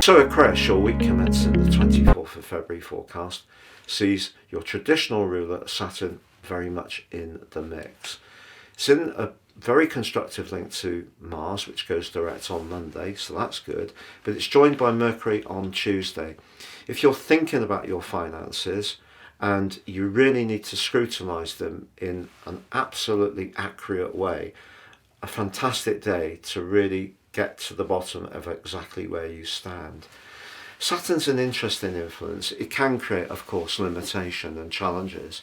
So Aquarius, your week commencing the 24th of February forecast sees your traditional ruler Saturn very much in the mix. It's in a very constructive link to Mars, which goes direct on Monday, so that's good, but it's joined by Mercury on Tuesday. If you're thinking about your finances and you really need to scrutinise them in an absolutely accurate way, a fantastic day to really get to the bottom of exactly where you stand. Saturn's an interesting influence. It can create, of course, limitation and challenges,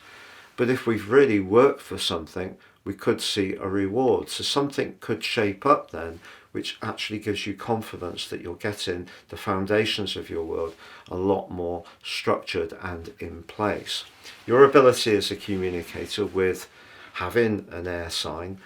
but if we've really worked for something, we could see a reward. So something could shape up then, which actually gives you confidence that you're getting the foundations of your world a lot more structured and in place. Your ability as a communicator with having an air sign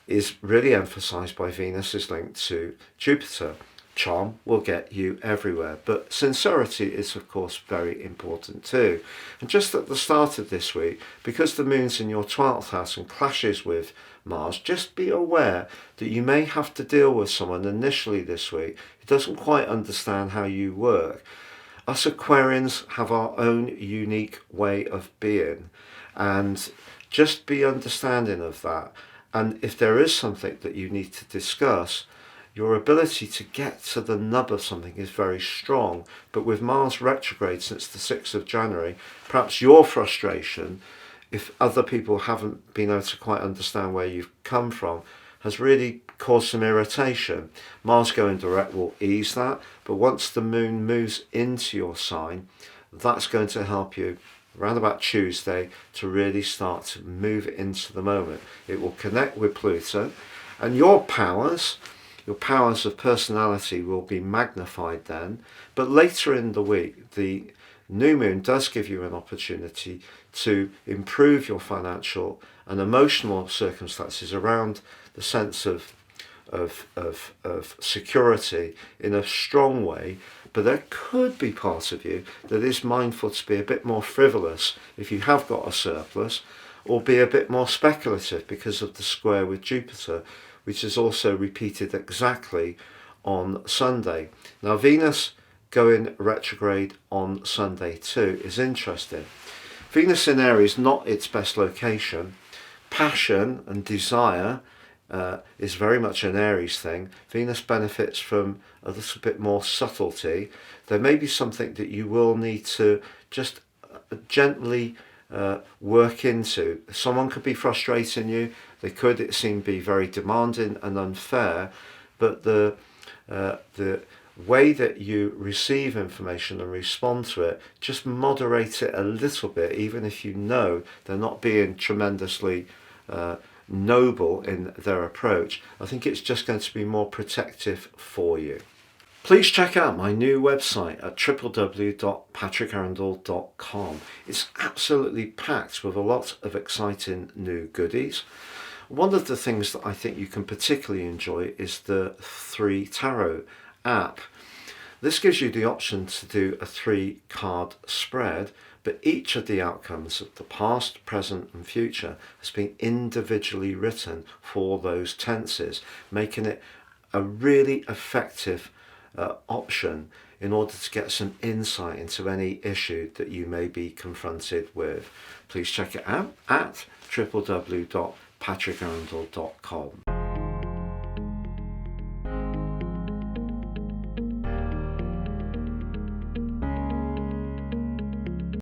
is really emphasized by Venus's link to Jupiter. Charm will get you everywhere, but sincerity is of course very important too. And just at the start of this week, because the moon's in your 12th house and clashes with Mars, just be aware that you may have to deal with someone initially this week who doesn't quite understand how you work. Us Aquarians have our own unique way of being, and just be understanding of that. And if there is something that you need to discuss, your ability to get to the nub of something is very strong. But with Mars retrograde since the 6th of January, perhaps your frustration, if other people haven't been able to quite understand where you've come from, has really caused some irritation. Mars going direct will ease that, but once the moon moves into your sign, that's going to help you around about Tuesday to really start to move into the moment. It will connect with Pluto, and your powers of personality will be magnified then. But later in the week, the new moon does give you an opportunity to improve your financial and emotional circumstances around the sense of security in a strong way. But there could be part of you that is mindful to be a bit more frivolous if you have got a surplus, or be a bit more speculative because of the square with Jupiter, which is also repeated exactly on Sunday. Now Venus going retrograde on Sunday too is interesting. Venus in Aries, not its best location. Passion and desire is very much an Aries thing. Venus benefits from a little bit more subtlety. There may be something that you will need to just gently work into. Someone could be frustrating you. They could, it seemed, be very demanding and unfair, but the way that you receive information and respond to it, just moderate it a little bit, even if you know they're not being tremendously noble in their approach. I think it's just going to be more protective for you. Please check out my new website at www.patrickarundell.com. It's absolutely packed with a lot of exciting new goodies. One of the things that I think you can particularly enjoy is the 3 Tarot app. This gives you the option to do a 3-card spread, but each of the outcomes of the past, present and future has been individually written for those tenses, making it a really effective option in order to get some insight into any issue that you may be confronted with. Please check it out at www.patrickarundell.com.